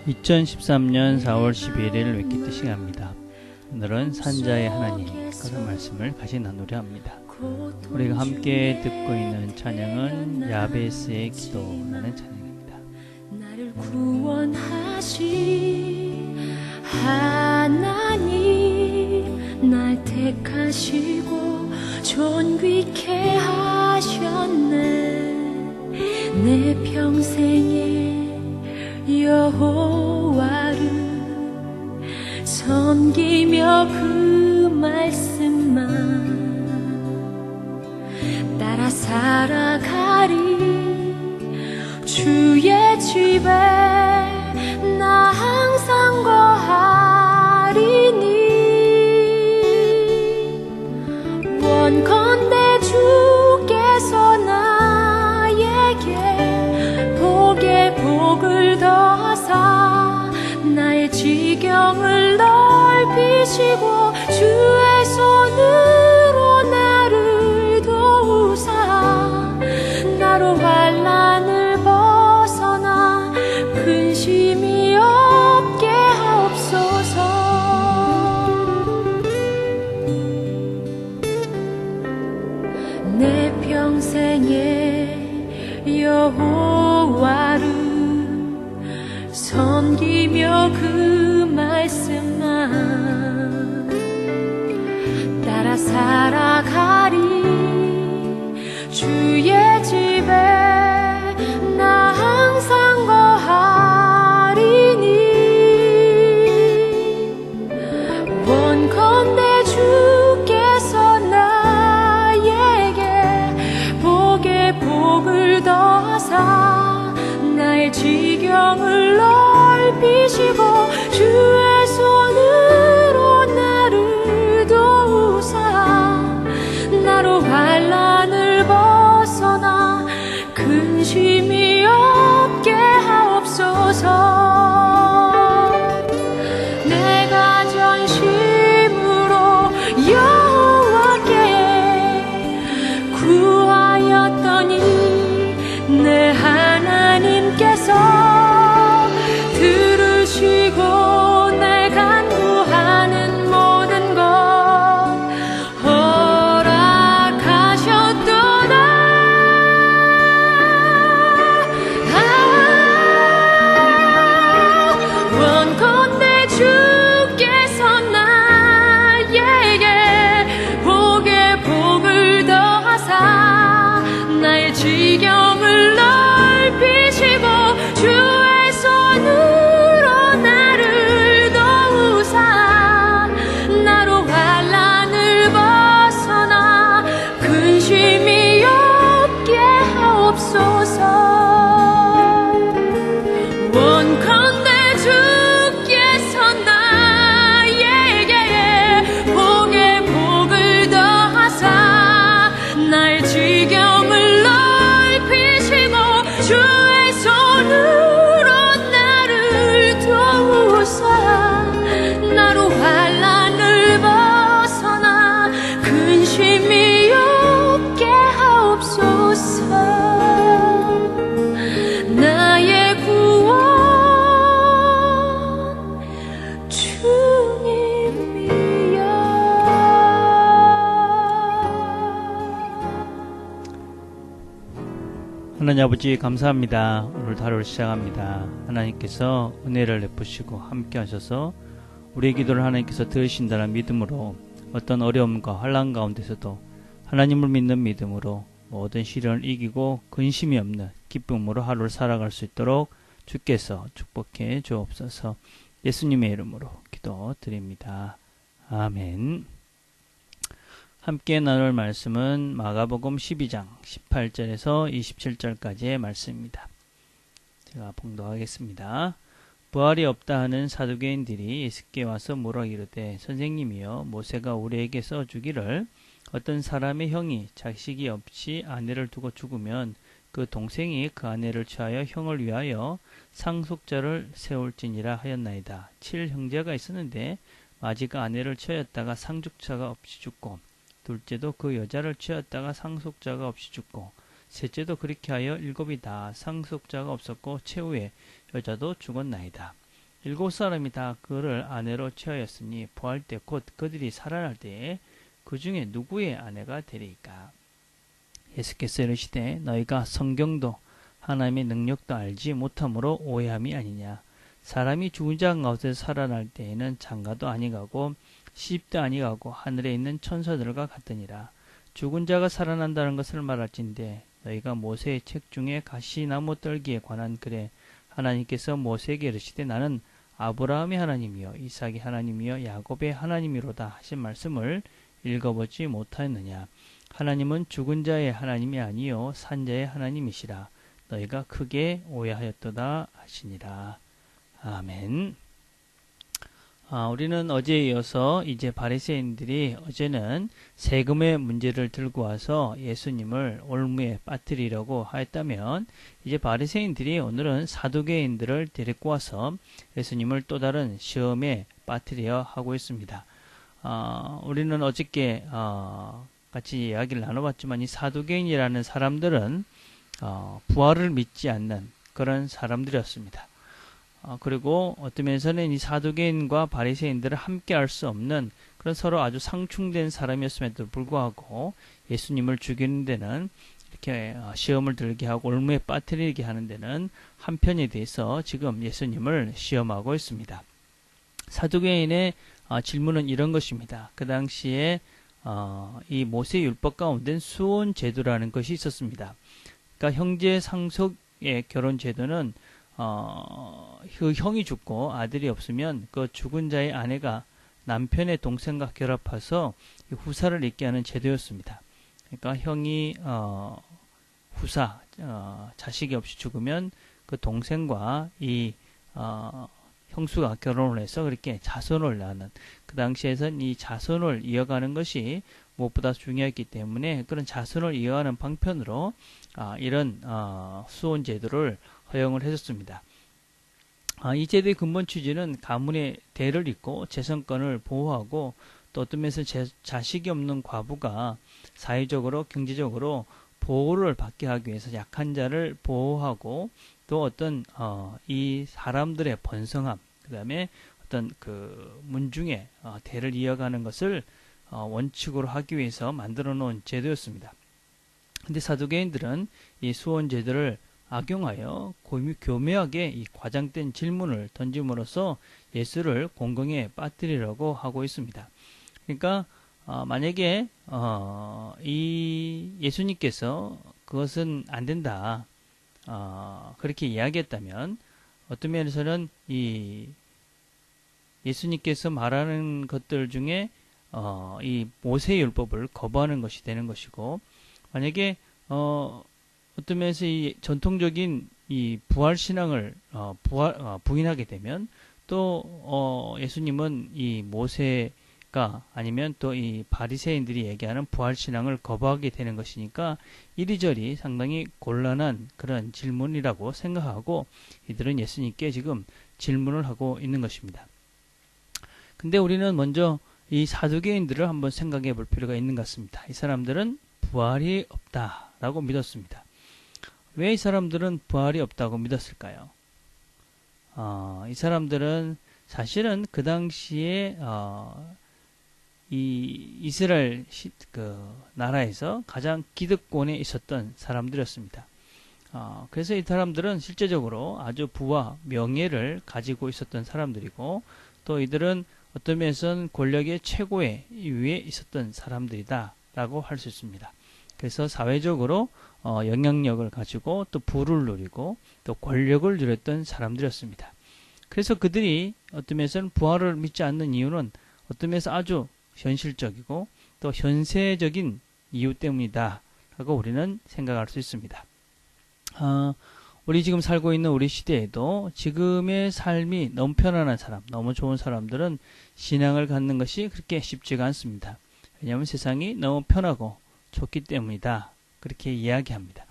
2013년 4월 12일 웨키트 시간입니다. 오늘은 산자의 하나님 그런 말씀을 같이 나누려 합니다. 우리가 함께 듣고 있는 찬양은 야베스의 기도라는 찬양입니다. 나를 구원하신 하나님, 날 택하시고 존귀케 하셨네. 내 평생에 여호와를 섬기며 그 말씀만 따라 살아가리. 주의 집에 나 항상 거하리니. 원컨대 주께서 나에게 복에 복을 더하사 나의 지경을 넓히시고 주의 손으로 나를 도우사 나로 환난을 벗어나 근심이 없게 하옵소서. 내 평생에 여호와를 섬기며 그 말씀만 따라 살아가리. 주의 집에 나 항상 거하리니. 원컨대 주께서 나에게 복에 복을 더하사 나의 지경을 넓히시고 주의 손으로 나를 도우사 나로 환난을 벗어나 근심이 없게 하옵소서. 내가 전심으로 여호와께 구하였더니 내 하나님께서 들으시고 내 간구하는 모든 것 허락하셨도다. 원컨대 주께서 나에게 복에 복을 더하사 나의 지경을 넓히시고 주의 손으로 나를 도우사 나로 환난을 벗어나 근심이 없게 하옵소서. 원컨대 주께서 나에게 복에 복을 더하사 나의 지경을 넓히시고 주의 손으로 나를 도우사 나로 환난을 벗어나 근심이 없게 하옵소서. 나의 구원 주님이여. 하나님 아버지 감사합니다. 오늘 하루를 시작합니다. 하나님께서 은혜를 베푸시고 함께 하셔서 우리의 기도를 하나님께서 들으신다는 믿음으로 어떤 어려움과 환난 가운데서도 하나님을 믿는 믿음으로 모든 시련을 이기고 근심이 없는 기쁨으로 하루를 살아갈 수 있도록 주께서 축복해 주옵소서. 예수님의 이름으로 기도드립니다. 아멘. 함께 나눌 말씀은 마가복음 12장 18절에서 27절까지의 말씀입니다. 제가 봉독하겠습니다. 부활이 없다 하는 사두개인들이 예수께 와서 물어 이르되 선생님이여 모세가 우리에게 써주기를 어떤 사람의 형이 자식이 없이 아내를 두고 죽으면 그 동생이 그 아내를 취하여 형을 위하여 상속자를 세울지니라 하였나이다. 7형제가 있었는데 마지가 아내를 취하였다가 상속자가 없이 죽고 둘째도 그 여자를 취하였다가 상속자가 없이 죽고 셋째도 그렇게 하여 일곱이 다 상속자가 없었고 최후에 여자도 죽었나이다. 7사람이 다 그를 아내로 취하였으니 부활 때 곧 그들이 살아날 때에 그 중에 누구의 아내가 되리이까? 예수께서 이르시되 너희가 성경도 하나님의 능력도 알지 못함으로 오해함이 아니냐. 사람이 죽은 자 가운데서 살아날 때에는 장가도 아니가고 시집도 아니가고 하늘에 있는 천사들과 같으니라. 죽은 자가 살아난다는 것을 말할진대 너희가 모세의 책 중에 가시나무 떨기에 관한 글에 하나님께서 모세에게 이르시되 나는 아브라함의 하나님이요 이삭의 하나님이요 야곱의 하나님이로다 하신 말씀을 읽어보지 못하였느냐. 하나님은 죽은 자의 하나님이 아니요 산자의 하나님이시라. 너희가 크게 오해하였도다 하시니라. 아멘. 우리는 어제에 이어서 이제 바리새인들이 어제는 세금의 문제를 들고 와서 예수님을 올무에 빠뜨리려고 하였다면 이제 바리새인들이 오늘은 사두개인들을 데리고 와서 예수님을 또 다른 시험에 빠뜨려 하고 있습니다. 우리는 어저께 같이 이야기를 나눠봤지만 이 사두개인이라는 사람들은 부활을 믿지 않는 그런 사람들이었습니다. 그리고 어떤 면에서는 이 사두개인과 바리새인들을 함께 할 수 없는 그런 서로 아주 상충된 사람이었음에도 불구하고 예수님을 죽이는 데는 이렇게 시험을 들게 하고 올무에 빠뜨리게 하는 데는 한편에 대해서 지금 예수님을 시험하고 있습니다. 사두개인의 질문은 이런 것입니다. 그 당시에 이 모세 율법 가운데 수혼 제도라는 것이 있었습니다. 그러니까 형제 상속의 결혼 제도는 그 형이 죽고 아들이 없으면 그 죽은 자의 아내가 남편의 동생과 결합해서 후사를 잇게 하는 제도였습니다. 그러니까 형이 후사 자식이 없이 죽으면 그 동생과 이 형수가 결혼을 해서 그렇게 자손을 낳는 그 당시에선 이 자손을 이어가는 것이 무엇보다 중요했기 때문에 그런 자손을 이어가는 방편으로 이런 수혼 제도를 허용을 해줬습니다. 이 제도의 근본 취지는 가문의 대를 잇고 재산권을 보호하고 또 어떤 면에서 자식이 없는 과부가 사회적으로 경제적으로 보호를 받게 하기 위해서 약한 자를 보호하고 또 어떤 이 사람들의 번성함 그 다음에 어떤 그 문중의 대를 이어가는 것을 원칙으로 하기 위해서 만들어 놓은 제도였습니다. 근데 사두개인들은 이 수혼 제도를 악용하여 교묘하게 이 과장된 질문을 던짐으로써 예수를 공경에 빠뜨리려고 하고 있습니다. 그러니까 만약에 이 예수님께서 그것은 안 된다 그렇게 이야기했다면 어떤 면에서는 이 예수님께서 말하는 것들 중에 이 모세 율법을 거부하는 것이 되는 것이고 만약에 어떤 면에서 이 전통적인 이 부활 신앙을 부인하게 되면 또 예수님은 이 모세가 아니면 또 이 바리새인들이 얘기하는 부활 신앙을 거부하게 되는 것이니까 이리저리 상당히 곤란한 그런 질문이라고 생각하고 이들은 예수님께 지금 질문을 하고 있는 것입니다. 근데 우리는 먼저 이 사두개인들을 한번 생각해 볼 필요가 있는 것 같습니다. 이 사람들은 부활이 없다라고 믿었습니다. 왜 이 사람들은 부활이 없다고 믿었을까요? 이 사람들은 사실은 그 당시에 이 이스라엘 그 나라에서 가장 기득권에 있었던 사람들이었습니다. 그래서 이 사람들은 실제적으로 아주 부와 명예를 가지고 있었던 사람들이고 또 이들은 어떤 면에서는 권력의 최고의 위에 있었던 사람들이다 라고 할 수 있습니다. 그래서 사회적으로 영향력을 가지고 또 부를 누리고 또 권력을 누렸던 사람들이었습니다. 그래서 그들이 어떤 면에서는 부활을 믿지 않는 이유는 어떤 면에서 아주 현실적이고 또 현세적인 이유 때문이다 라고 우리는 생각할 수 있습니다. 우리 지금 살고 있는 우리 시대에도 지금의 삶이 너무 편안한 사람, 너무 좋은 사람들은 신앙을 갖는 것이 그렇게 쉽지가 않습니다. 왜냐하면 세상이 너무 편하고 좋기 때문이다. 그렇게 이야기합니다.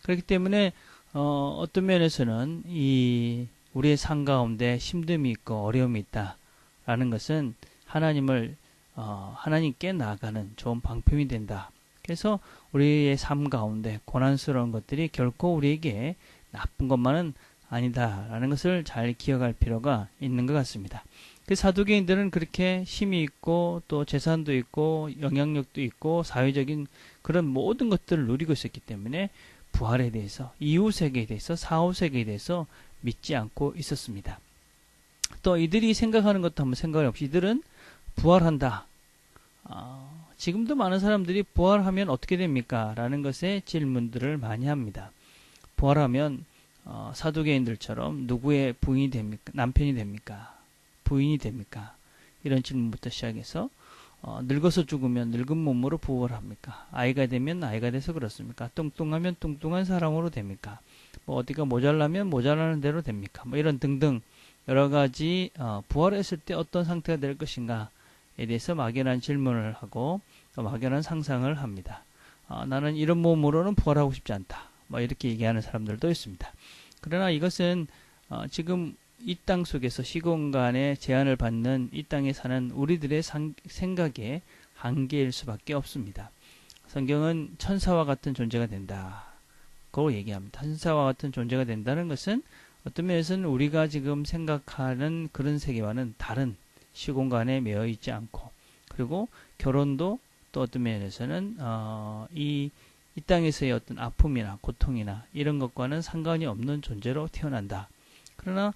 그렇기 때문에 어떤 면에서는 이 우리의 삶 가운데 힘듦이 있고 어려움이 있다라는 것은 하나님께 나아가는 좋은 방편이 된다. 그래서 우리의 삶 가운데 고난스러운 것들이 결코 우리에게 나쁜 것만은 아니다라는 것을 잘 기억할 필요가 있는 것 같습니다. 그 사두개인들은 그렇게 힘이 있고 또 재산도 있고 영향력도 있고 사회적인 그런 모든 것들을 누리고 있었기 때문에 부활에 대해서, 이후세계에 대해서, 사후세계에 대해서 믿지 않고 있었습니다. 또 이들이 생각하는 것도 한번 생각해 봅시다. 이들은 부활한다. 지금도 많은 사람들이 부활하면 어떻게 됩니까? 라는 것에 질문들을 많이 합니다. 부활하면 사두개인들처럼 누구의 부인이 됩니까? 남편이 됩니까? 부인이 됩니까? 이런 질문부터 시작해서 늙어서 죽으면 늙은 몸으로 부활합니까? 아이가 되면 아이가 돼서 그렇습니까? 뚱뚱하면 뚱뚱한 사람으로 됩니까? 뭐 어디가 모자라면 모자라는 대로 됩니까? 뭐 이런 등등 여러 가지 부활했을 때 어떤 상태가 될 것인가에 대해서 막연한 질문을 하고 또 막연한 상상을 합니다. 나는 이런 몸으로는 부활하고 싶지 않다. 뭐 이렇게 얘기하는 사람들도 있습니다. 그러나 이것은 지금 이 땅 속에서 시공간의 제한을 받는 이 땅에 사는 우리들의 생각의 한계일 수밖에 없습니다. 성경은 천사와 같은 존재가 된다. 고 얘기합니다. 천사와 같은 존재가 된다는 것은 어떤 면에서는 우리가 지금 생각하는 그런 세계와는 다른 시공간에 매여 있지 않고, 그리고 결혼도 또 어떤 면에서는 이 땅에서의 어떤 아픔이나 고통이나 이런 것과는 상관이 없는 존재로 태어난다. 그러나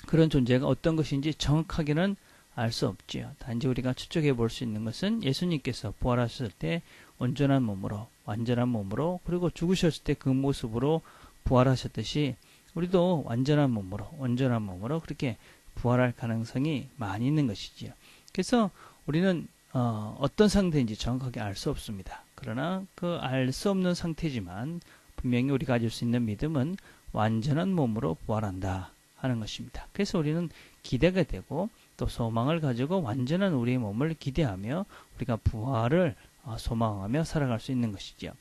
그런 존재가 어떤 것인지 정확하게는 알 수 없지요. 단지 우리가 추측해 볼 수 있는 것은 예수님께서 부활하셨을 때 온전한 몸으로, 완전한 몸으로, 그리고 죽으셨을 때 그 모습으로 부활하셨듯이 우리도 완전한 몸으로, 온전한 몸으로 그렇게 부활할 가능성이 많이 있는 것이지요. 그래서 우리는 어떤 상태인지 정확하게 알 수 없습니다. 그러나 그 알 수 없는 상태지만 분명히 우리가 가질 수 있는 믿음은 완전한 몸으로 부활한다 하는 것입니다. 그래서 우리는 기대가 되고 또 소망을 가지고 완전한 우리의 몸을 기대하며 우리가 부활을 소망하며 살아갈 수 있는 것이죠.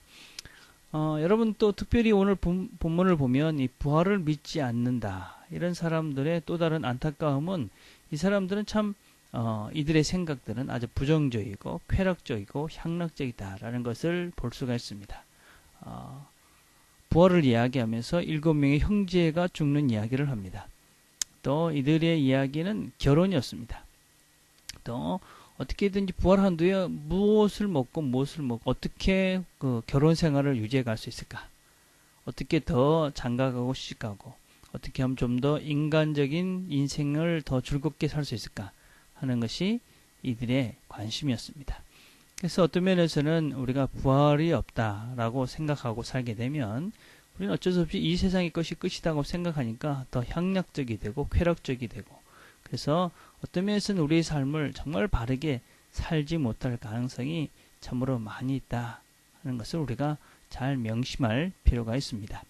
여러분 또 특별히 오늘 본문을 보면 이 부활을 믿지 않는다. 이런 사람들의 또 다른 안타까움은 이 사람들은 참 이들의 생각들은 아주 부정적이고 쾌락적이고 향락적이다라는 것을 볼 수가 있습니다. 부활을 이야기하면서 7명의 형제가 죽는 이야기를 합니다. 또 이들의 이야기는 결혼이었습니다. 또 어떻게든지 부활한 뒤에 무엇을 먹고 어떻게 그 결혼 생활을 유지해 갈 수 있을까? 어떻게 더 장가가고 시집가고 어떻게 하면 좀 더 인간적인 인생을 더 즐겁게 살 수 있을까 하는 것이 이들의 관심이었습니다. 그래서 어떤 면에서는 우리가 부활이 없다라고 생각하고 살게 되면 우리는 어쩔 수 없이 이 세상의 것이 끝이다고 생각하니까 더 향락적이 되고 쾌락적이 되고, 그래서 어떤 면에서는 우리의 삶을 정말 바르게 살지 못할 가능성이 참으로 많이 있다 하는 것을 우리가 잘 명심할 필요가 있습니다.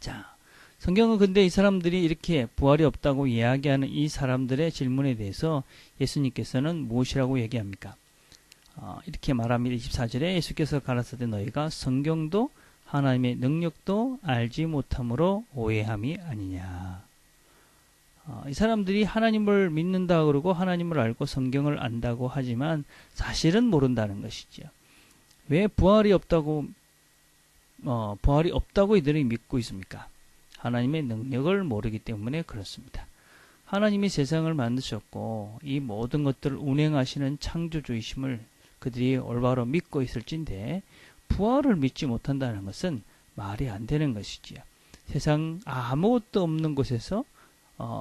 자, 성경은 근데 이 사람들이 이렇게 부활이 없다고 이야기하는 이 사람들의 질문에 대해서 예수님께서는 무엇이라고 얘기합니까? 이렇게 말합니다. 24절에 예수께서 가라사대 너희가 성경도 하나님의 능력도 알지 못함으로 오해함이 아니냐. 이 사람들이 하나님을 믿는다 그러고 하나님을 알고 성경을 안다고 하지만 사실은 모른다는 것이죠. 왜 부활이 없다고 이들이 믿고 있습니까? 하나님의 능력을 모르기 때문에 그렇습니다. 하나님이 세상을 만드셨고 이 모든 것들을 운행하시는 창조주이심을 그들이 올바로 믿고 있을진데 부활을 믿지 못한다는 것은 말이 안 되는 것이지요. 세상 아무것도 없는 곳에서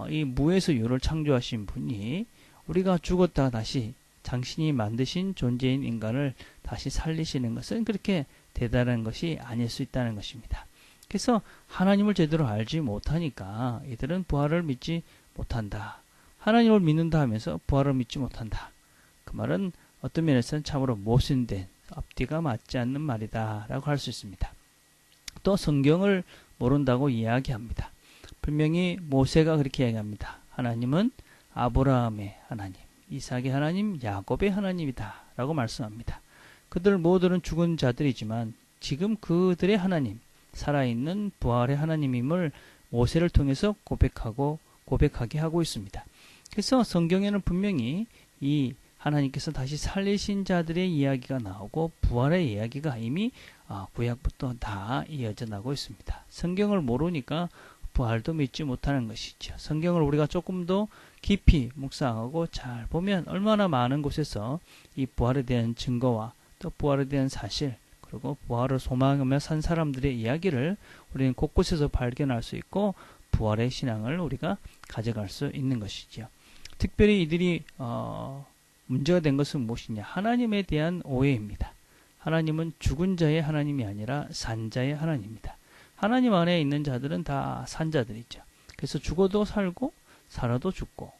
이 무에서 유를 창조하신 분이 우리가 죽었다가 다시 당신이 만드신 존재인 인간을 다시 살리시는 것은 그렇게 대단한 것이 아닐 수 있다는 것입니다. 그래서 하나님을 제대로 알지 못하니까 이들은 부활을 믿지 못한다. 하나님을 믿는다 하면서 부활을 믿지 못한다. 그 말은 어떤 면에서는 참으로 모순된 앞뒤가 맞지 않는 말이다 라고 할 수 있습니다. 또 성경을 모른다고 이야기합니다. 분명히 모세가 그렇게 이야기합니다. 하나님은 아브라함의 하나님, 이삭의 하나님, 야곱의 하나님이다 라고 말씀합니다. 그들 모두는 죽은 자들이지만 지금 그들의 하나님, 살아있는 부활의 하나님임을 모세를 통해서 고백하게 하고 있습니다. 그래서 성경에는 분명히 이 하나님께서 다시 살리신 자들의 이야기가 나오고 부활의 이야기가 이미 구약부터 다 이어져 나고 있습니다. 성경을 모르니까 부활도 믿지 못하는 것이죠. 성경을 우리가 조금 더 깊이 묵상하고 잘 보면 얼마나 많은 곳에서 이 부활에 대한 증거와 또 부활에 대한 사실, 그리고 부활을 소망하며 산 사람들의 이야기를 우리는 곳곳에서 발견할 수 있고 부활의 신앙을 우리가 가져갈 수 있는 것이죠. 특별히 이들이 문제가 된 것은 무엇이냐? 하나님에 대한 오해입니다. 하나님은 죽은 자의 하나님이 아니라 산 자의 하나님입니다. 하나님 안에 있는 자들은 다 산 자들이죠. 그래서 죽어도 살고 살아도 죽고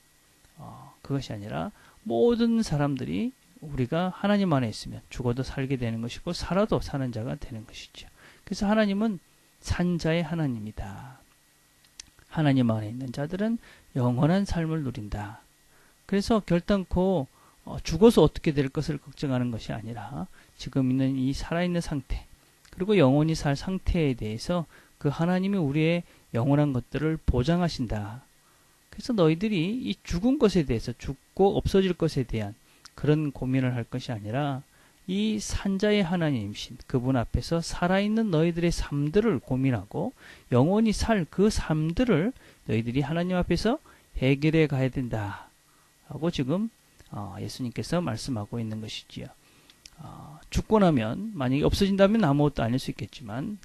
그것이 아니라 모든 사람들이 우리가 하나님 안에 있으면 죽어도 살게 되는 것이고 살아도 사는 자가 되는 것이죠. 그래서 하나님은 산 자의 하나님이다. 하나님 안에 있는 자들은 영원한 삶을 누린다. 그래서 결단코 죽어서 어떻게 될 것을 걱정하는 것이 아니라 지금 있는 이 살아있는 상태, 그리고 영원히 살 상태에 대해서 그 하나님이 우리의 영원한 것들을 보장하신다. 그래서 너희들이 이 죽은 것에 대해서, 죽고 없어질 것에 대한 그런 고민을 할 것이 아니라 이 산자의 하나님이신 그분 앞에서 살아있는 너희들의 삶들을 고민하고 영원히 살 그 삶들을 너희들이 하나님 앞에서 해결해 가야 된다 하고 지금 예수님께서 말씀하고 있는 것이지요. 죽고 나면 만약에 없어진다면 아무것도 아닐 수 있겠지만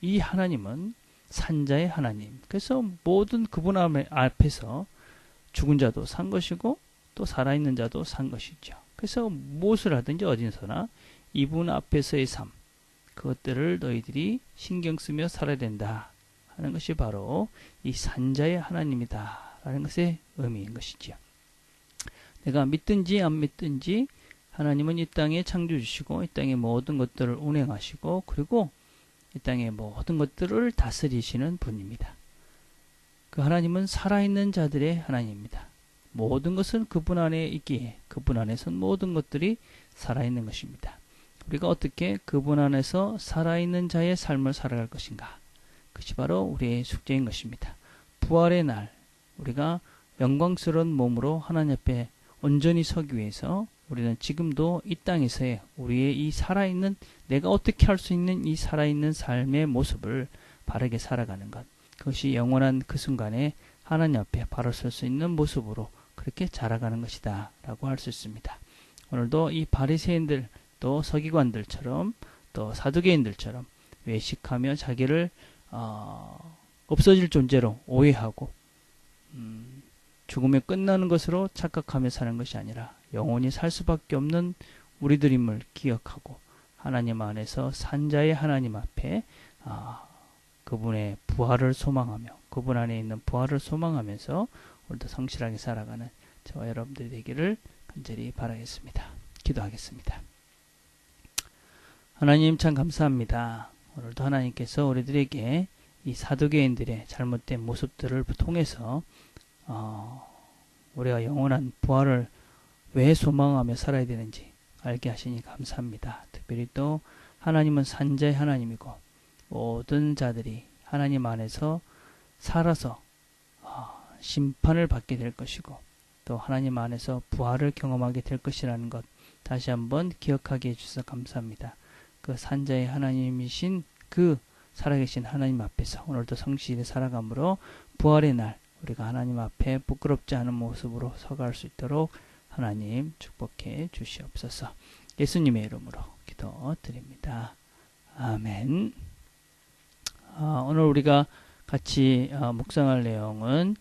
이 하나님은 산자의 하나님. 그래서 모든 그분 앞에서 죽은 자도 산 것이고 또 살아있는 자도 산 것이죠. 그래서 무엇을 하든지 어디서나 이분 앞에서의 삶, 그것들을 너희들이 신경 쓰며 살아야 된다 하는 것이 바로 이 산자의 하나님이다 라는 것의 의미인 것이죠. 내가 믿든지 안 믿든지 하나님은 이 땅에 창조주시고 이 땅의 모든 것들을 운행하시고 그리고 이 땅의 모든 것들을 다스리시는 분입니다. 그 하나님은 살아있는 자들의 하나님입니다. 모든 것은 그분 안에 있기에 그분 안에선 모든 것들이 살아있는 것입니다. 우리가 어떻게 그분 안에서 살아있는 자의 삶을 살아갈 것인가? 그것이 바로 우리의 숙제인 것입니다. 부활의 날 우리가 영광스러운 몸으로 하나님 앞에 온전히 서기 위해서 우리는 지금도 이 땅에서의 우리의 이 살아있는, 내가 어떻게 할 수 있는 이 살아있는 삶의 모습을 바르게 살아가는 것, 그것이 영원한 그 순간에 하나님 앞에 바로 설 수 있는 모습으로 그렇게 자라가는 것이다 라고 할 수 있습니다. 오늘도 이 바리새인들 또 서기관들처럼 또 사두개인들처럼 외식하며 자기를 없어질 존재로 오해하고 죽음에 끝나는 것으로 착각하며 사는 것이 아니라 영원히 살 수밖에 없는 우리들임을 기억하고 하나님 안에서 산자의 하나님 앞에 그분의 부활을 소망하며 그분 안에 있는 부활을 소망하면서 오늘도 성실하게 살아가는 저와 여러분들이 되기를 간절히 바라겠습니다. 기도하겠습니다. 하나님 참 감사합니다. 오늘도 하나님께서 우리들에게 이 사두개인들의 잘못된 모습들을 통해서 우리가 영원한 부활을 왜 소망하며 살아야 되는지 알게 하시니 감사합니다. 특별히 또 하나님은 산자의 하나님이고 모든 자들이 하나님 안에서 살아서 심판을 받게 될 것이고 또 하나님 안에서 부활을 경험하게 될 것이라는 것 다시 한번 기억하게 해주셔서 감사합니다. 그 산자의 하나님이신 그 살아계신 하나님 앞에서 오늘도 성실히 살아감으로 부활의 날 우리가 하나님 앞에 부끄럽지 않은 모습으로 서갈 수 있도록 하나님 축복해 주시옵소서. 예수님의 이름으로 기도드립니다. 아멘. 오늘 우리가 같이 묵상할 내용은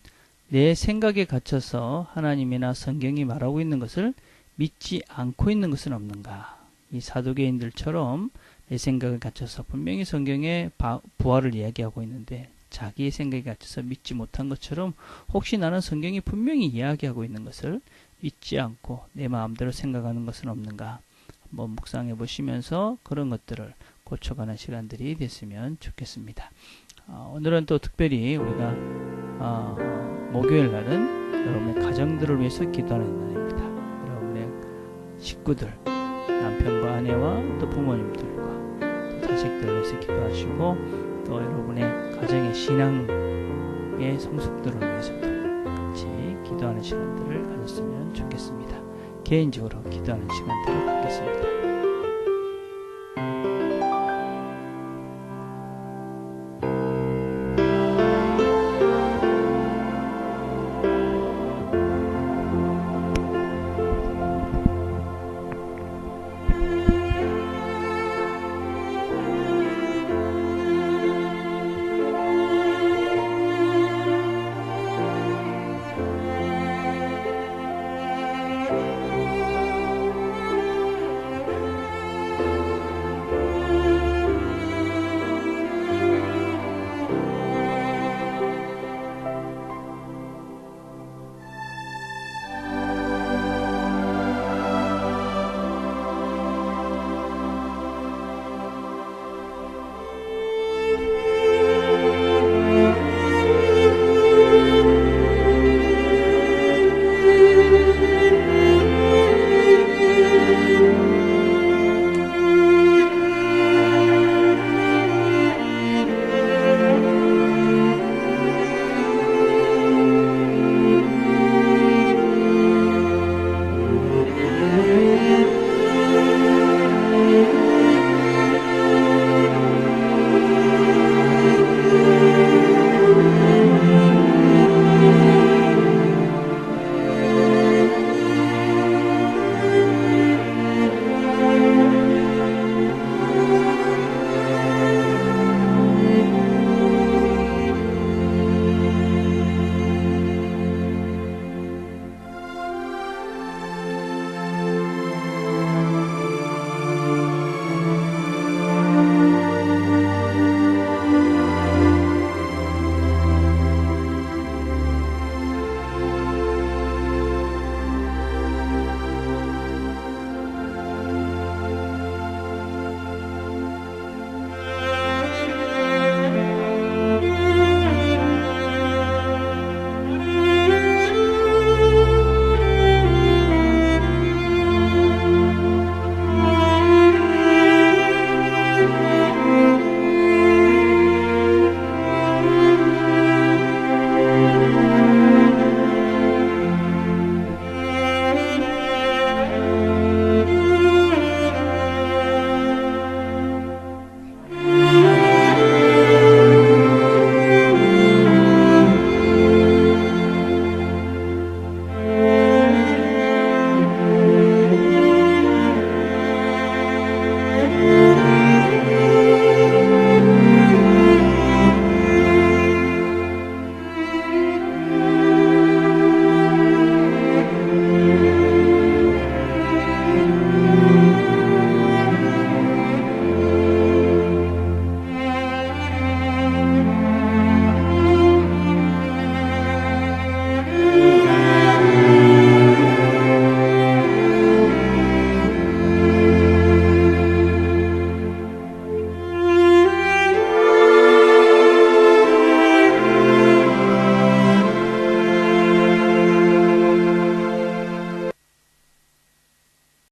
내 생각에 갇혀서 하나님이나 성경이 말하고 있는 것을 믿지 않고 있는 것은 없는가? 이 사두개인들처럼 내 생각에 갇혀서 분명히 성경에 부활을 이야기하고 있는데 자기의 생각에 갇혀서 믿지 못한 것처럼 혹시 나는 성경이 분명히 이야기하고 있는 것을 믿지 않고 내 마음대로 생각하는 것은 없는가? 한번 묵상해 보시면서 그런 것들을 고쳐가는 시간들이 됐으면 좋겠습니다. 오늘은 또 특별히 우리가 목요일 날은 여러분의 가정들을 위해서 기도하는 날입니다. 여러분의 식구들, 남편과 아내와 또 부모님들과 또 자식들을 위해서 기도하시고 또 여러분의 가정의 신앙의 성숙들을 위해서도 같이 기도하는 시간들을 가졌으면 좋겠습니다. 개인적으로 기도하는 시간들을 갖겠습니다.